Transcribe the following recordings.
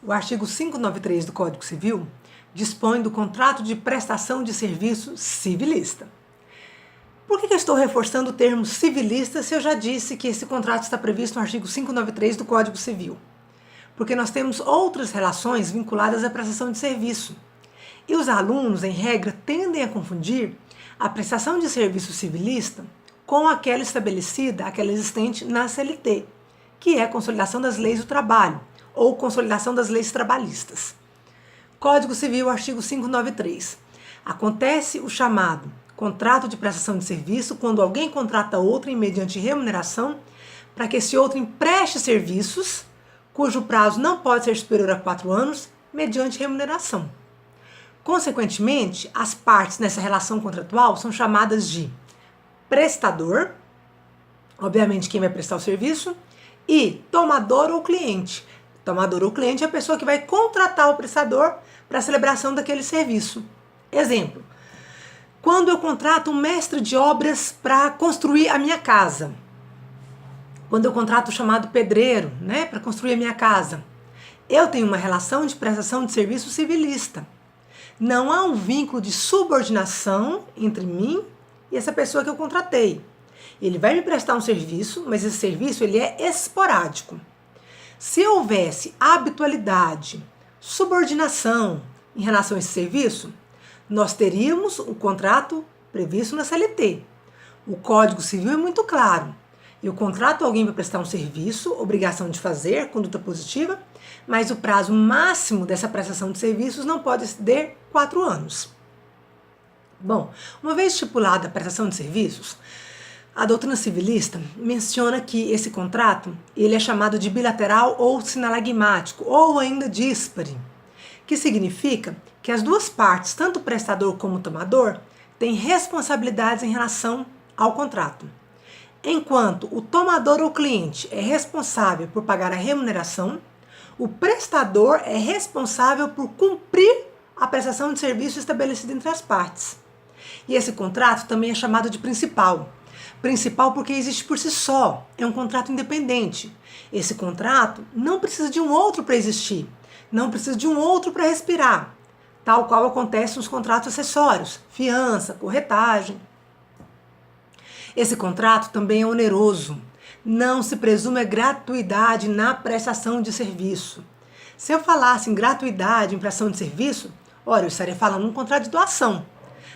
O artigo 593 do Código Civil dispõe do contrato de prestação de serviço civilista. Por que eu estou reforçando o termo civilista se eu já disse que esse contrato está previsto no artigo 593 do Código Civil? Porque nós temos outras relações vinculadas à prestação de serviço. E os alunos, em regra, tendem a confundir a prestação de serviço civilista com aquela estabelecida, aquela existente na CLT, que é a Consolidação das Leis do Trabalho, ou Consolidação das Leis Trabalhistas. Código Civil, artigo 593. Acontece o chamado contrato de prestação de serviço quando alguém contrata outrem mediante remuneração para que esse outrem preste serviços cujo prazo não pode ser superior a 4 anos, mediante remuneração. Consequentemente, as partes nessa relação contratual são chamadas de prestador, obviamente quem vai prestar o serviço, e tomador ou cliente. Tomador ou cliente é a pessoa que vai contratar o prestador para a celebração daquele serviço. Exemplo, quando eu contrato um mestre de obras para construir a minha casa, quando eu contrato o chamado pedreiro, para construir a minha casa, eu tenho uma relação de prestação de serviço civilista. Não há um vínculo de subordinação entre mim e essa pessoa que eu contratei. Ele vai me prestar um serviço, mas esse serviço ele é esporádico. Se houvesse habitualidade, subordinação em relação a esse serviço, nós teríamos o contrato previsto na CLT. O Código Civil é muito claro. Eu contrato alguém para prestar um serviço, obrigação de fazer, conduta positiva, mas o prazo máximo dessa prestação de serviços não pode exceder 4 anos. Bom, uma vez estipulada a prestação de serviços, a doutrina civilista menciona que esse contrato ele é chamado de bilateral ou sinalagmático, ou ainda díspare, que significa que as duas partes, tanto o prestador como o tomador, têm responsabilidades em relação ao contrato. Enquanto o tomador ou cliente é responsável por pagar a remuneração, o prestador é responsável por cumprir a prestação de serviço estabelecida entre as partes. E esse contrato também é chamado de principal. Principal porque existe por si só, é um contrato independente. Esse contrato não precisa de um outro para existir, não precisa de um outro para respirar, tal qual acontece nos contratos acessórios, fiança, corretagem. Esse contrato também é oneroso. Não se presume a gratuidade na prestação de serviço. Se eu falasse em gratuidade em prestação de serviço, olha, eu estaria falando um contrato de doação.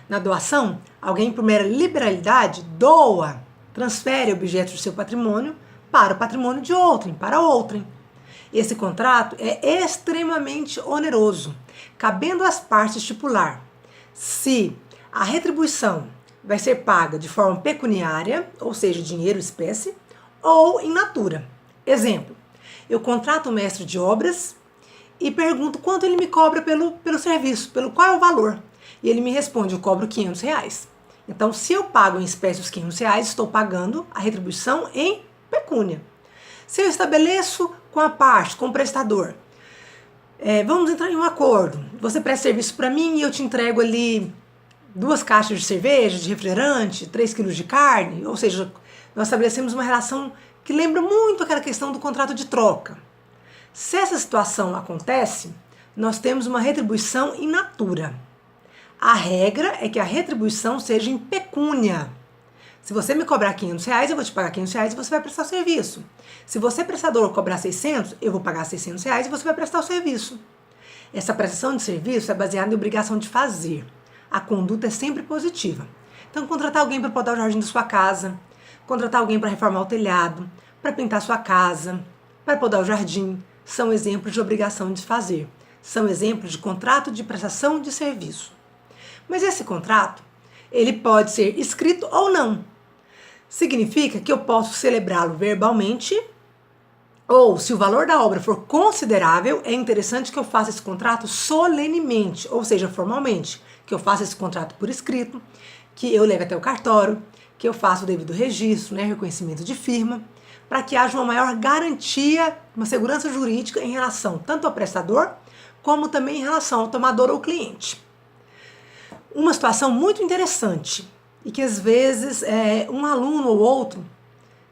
Na doação, alguém por mera liberalidade doa, transfere objetos do seu patrimônio para o patrimônio de outrem, para outrem. Esse contrato é extremamente oneroso, cabendo às partes estipular se a retribuição vai ser paga de forma pecuniária, ou seja, dinheiro, espécie, ou in natura. Exemplo, eu contrato um mestre de obras e pergunto quanto ele me cobra pelo serviço, pelo qual é o valor. E ele me responde, eu cobro R$500. Então, se eu pago em espécie os R$500, estou pagando a retribuição em pecúnia. Se eu estabeleço com a parte, com o prestador, vamos entrar em um acordo. Você presta serviço para mim e eu te entrego ali 2 caixas de cerveja, de refrigerante, 3 quilos de carne. Ou seja, nós estabelecemos uma relação que lembra muito aquela questão do contrato de troca. Se essa situação acontece, nós temos uma retribuição in natura. A regra é que a retribuição seja em pecúnia. Se você me cobrar R$500, eu vou te pagar R$500 e você vai prestar o serviço. Se você, prestador, cobrar R$600, eu vou pagar R$600 e você vai prestar o serviço. Essa prestação de serviço é baseada em obrigação de fazer. A conduta é sempre positiva. Então, contratar alguém para podar o jardim da sua casa, contratar alguém para reformar o telhado, para pintar sua casa, para podar o jardim, são exemplos de obrigação de fazer. São exemplos de contrato de prestação de serviço. Mas esse contrato, ele pode ser escrito ou não. Significa que eu posso celebrá-lo verbalmente, ou se o valor da obra for considerável, é interessante que eu faça esse contrato solenemente, ou seja, formalmente, que eu faça esse contrato por escrito, que eu leve até o cartório, que eu faça o devido registro, reconhecimento de firma, para que haja uma maior garantia, uma segurança jurídica em relação tanto ao prestador, como também em relação ao tomador ou cliente. Uma situação muito interessante e que às vezes um aluno ou outro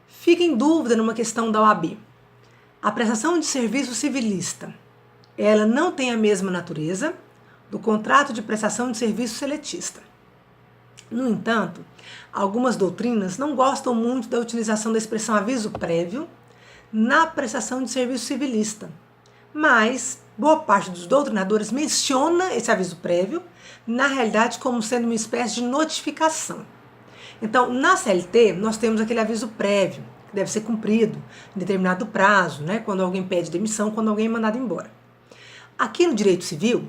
fica em dúvida numa questão da OAB. A prestação de serviço civilista ela não tem a mesma natureza do contrato de prestação de serviço seletista. No entanto, algumas doutrinas não gostam muito da utilização da expressão aviso prévio na prestação de serviço civilista, mas boa parte dos doutrinadores menciona esse aviso prévio, na realidade, como sendo uma espécie de notificação. Então, na CLT, nós temos aquele aviso prévio, que deve ser cumprido em determinado prazo, né? Quando alguém pede demissão, quando alguém é mandado embora. Aqui no direito civil,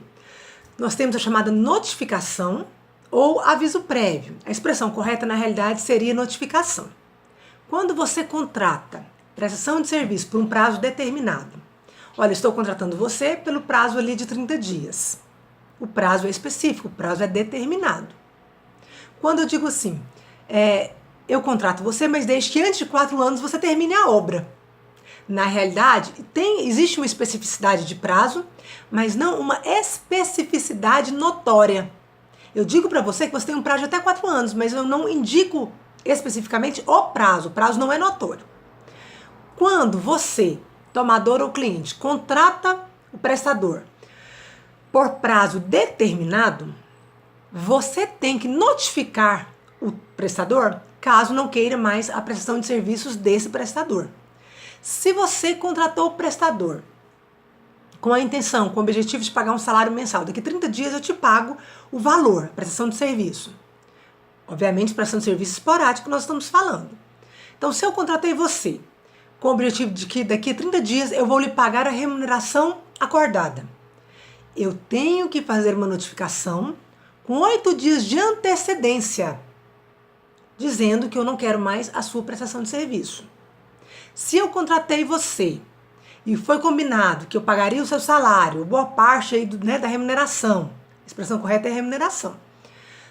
nós temos a chamada notificação ou aviso prévio. A expressão correta, na realidade, seria notificação. Quando você contrata prestação de serviço por um prazo determinado, olha, estou contratando você pelo prazo ali de 30 dias. O prazo é específico, o prazo é determinado. Quando eu digo assim, eu contrato você, mas desde que antes de 4 anos você termine a obra. Na realidade, existe uma especificidade de prazo, mas não uma especificidade notória. Eu digo para você que você tem um prazo de até 4 anos, mas eu não indico especificamente o prazo não é notório. Quando você, tomador ou cliente, contrata o prestador por prazo determinado, você tem que notificar o prestador caso não queira mais a prestação de serviços desse prestador. Se você contratou o prestador com a intenção, com o objetivo de pagar um salário mensal, daqui 30 dias eu te pago o valor, a prestação de serviço. Obviamente, prestação de serviço esporádico nós estamos falando. Então, se eu contratei você com o objetivo de que daqui 30 dias eu vou lhe pagar a remuneração acordada, eu tenho que fazer uma notificação com 8 dias de antecedência, dizendo que eu não quero mais a sua prestação de serviço. Se eu contratei você e foi combinado que eu pagaria o seu salário, boa parte aí da remuneração, a expressão correta é remuneração,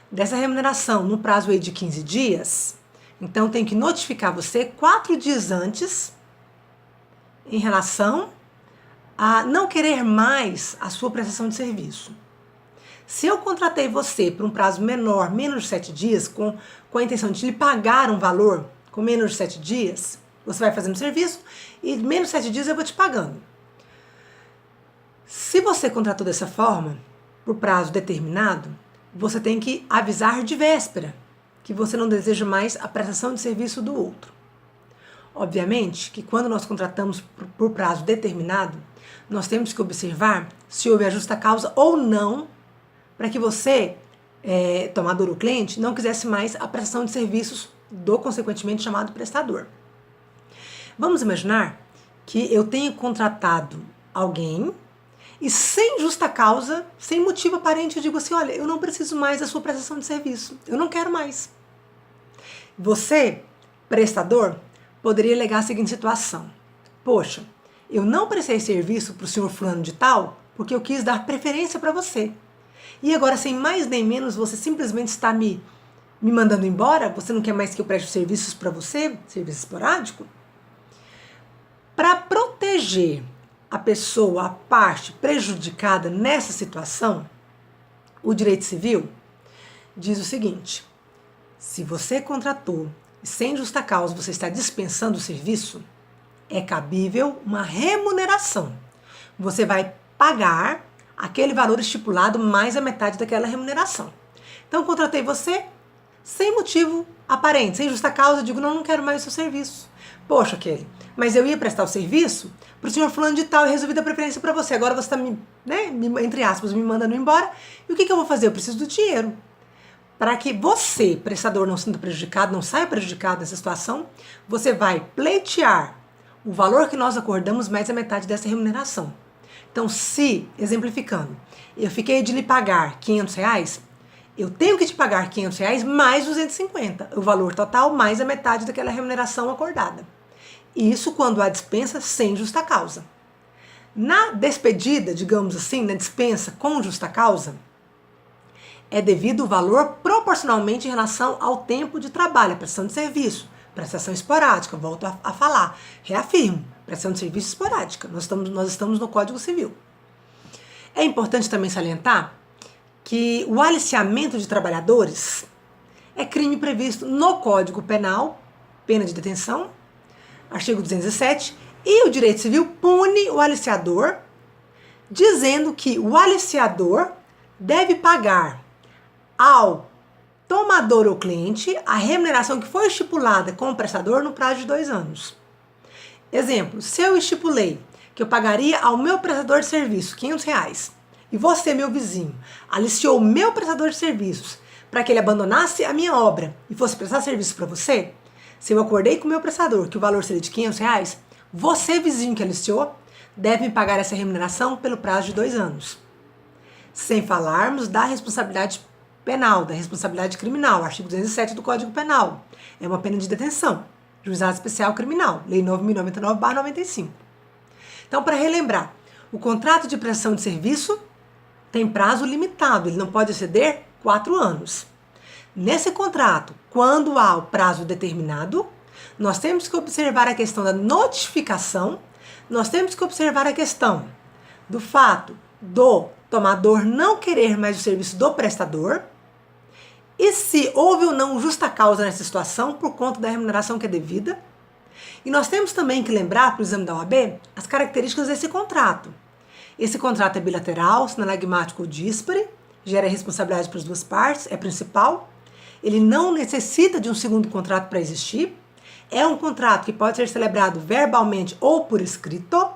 dessa remuneração no prazo aí de 15 dias, então tem que notificar você 4 dias antes em relação a não querer mais a sua prestação de serviço. Se eu contratei você por um prazo menor, menos de 7 dias, com a intenção de lhe pagar um valor com menos de 7 dias, você vai fazendo serviço e menos de 7 dias eu vou te pagando. Se você contratou dessa forma, por prazo determinado, você tem que avisar de véspera que você não deseja mais a prestação de serviço do outro. Obviamente que quando nós contratamos por prazo determinado, nós temos que observar se houve a justa causa ou não para que você, tomador ou cliente, não quisesse mais a prestação de serviços do consequentemente chamado prestador. Vamos imaginar que eu tenha contratado alguém e sem justa causa, sem motivo aparente, eu digo assim, olha, eu não preciso mais da sua prestação de serviço, eu não quero mais. Você, prestador, poderia alegar a seguinte situação: poxa, eu não prestei serviço para o senhor fulano de tal porque eu quis dar preferência para você. E agora, sem mais nem menos, você simplesmente está me mandando embora? Você não quer mais que eu preste serviços para você? Serviço esporádico? Para proteger a pessoa, a parte prejudicada nessa situação, o direito civil diz o seguinte: se você contratou e sem justa causa você está dispensando o serviço, é cabível uma remuneração. Você vai pagar aquele valor estipulado mais a metade daquela remuneração. Então, contratei você sem motivo aparente, sem justa causa, eu digo, não quero mais o seu serviço. Poxa, Kelly, mas eu ia prestar o serviço para o senhor fulano de tal e resolvi dar preferência para você. Agora você está entre aspas, me mandando embora. E o que eu vou fazer? Eu preciso do dinheiro. Para que você, prestador, não sinta prejudicado, não saia prejudicado nessa situação, você vai pleitear o valor que nós acordamos mais a metade dessa remuneração. Então, se, exemplificando, eu fiquei de lhe pagar R$500, eu tenho que te pagar R$500 mais 250, o valor total mais a metade daquela remuneração acordada. Isso quando há dispensa sem justa causa. Na despedida, digamos assim, na dispensa com justa causa, é devido o valor proporcionalmente em relação ao tempo de trabalho, a prestação de serviço, prestação esporádica, volto a falar, reafirmo, prestação de serviço esporádica, nós estamos no Código Civil. É importante também salientar que o aliciamento de trabalhadores é crime previsto no Código Penal, pena de detenção, artigo 207, e o direito civil pune o aliciador dizendo que o aliciador deve pagar ao tomador ou cliente a remuneração que foi estipulada com o prestador no prazo de 2 anos. Exemplo, se eu estipulei que eu pagaria ao meu prestador de serviço R$500 e você, meu vizinho, aliciou o meu prestador de serviços para que ele abandonasse a minha obra e fosse prestar serviço para você, se eu acordei com o meu prestador que o valor seria de R$500, você, vizinho que aliciou, deve me pagar essa remuneração pelo prazo de 2 anos. Sem falarmos da responsabilidade penal, da responsabilidade criminal, artigo 207 do Código Penal. É uma pena de detenção, juizado especial criminal, Lei 9.099/95. Então, para relembrar, o contrato de prestação de serviço tem prazo limitado, ele não pode exceder 4 anos. Nesse contrato, quando há o prazo determinado, nós temos que observar a questão da notificação, nós temos que observar a questão do fato do tomador não querer mais o serviço do prestador e se houve ou não justa causa nessa situação por conta da remuneração que é devida. E nós temos também que lembrar, para o exame da OAB, as características desse contrato. Esse contrato é bilateral, sinalagmático ou díspare, gera responsabilidade para as duas partes, é principal. Ele não necessita de um segundo contrato para existir. É um contrato que pode ser celebrado verbalmente ou por escrito.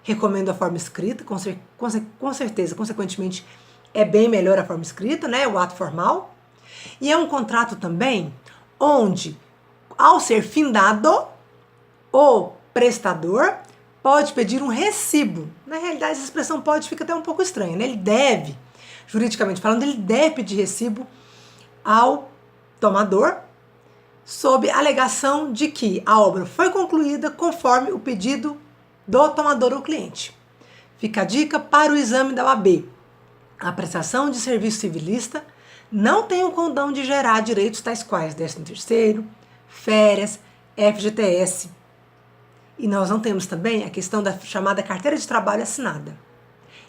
Recomendo a forma escrita, com certeza, consequentemente, é bem melhor a forma escrita, né? O ato formal. E é um contrato também onde, ao ser findado, o prestador pode pedir um recibo. Na realidade, essa expressão pode fica até um pouco estranha, né? Ele deve, juridicamente falando, ele deve pedir recibo ao tomador sob a alegação de que a obra foi concluída conforme o pedido do tomador ou cliente. Fica a dica para o exame da OAB. A prestação de serviço civilista não tem o condão de gerar direitos tais quais 13º, férias, FGTS. E nós não temos também a questão da chamada carteira de trabalho assinada.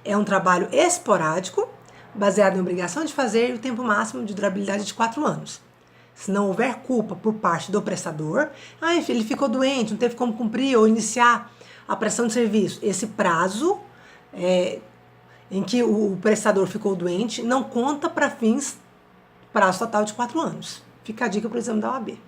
É um trabalho esporádico, baseado em obrigação de fazer e o tempo máximo de durabilidade de 4 anos. Se não houver culpa por parte do prestador, ele ficou doente, não teve como cumprir ou iniciar a prestação de serviço. Esse prazo em que o prestador ficou doente não conta para fins prazo total de 4 anos. Fica a dica para o exame da OAB.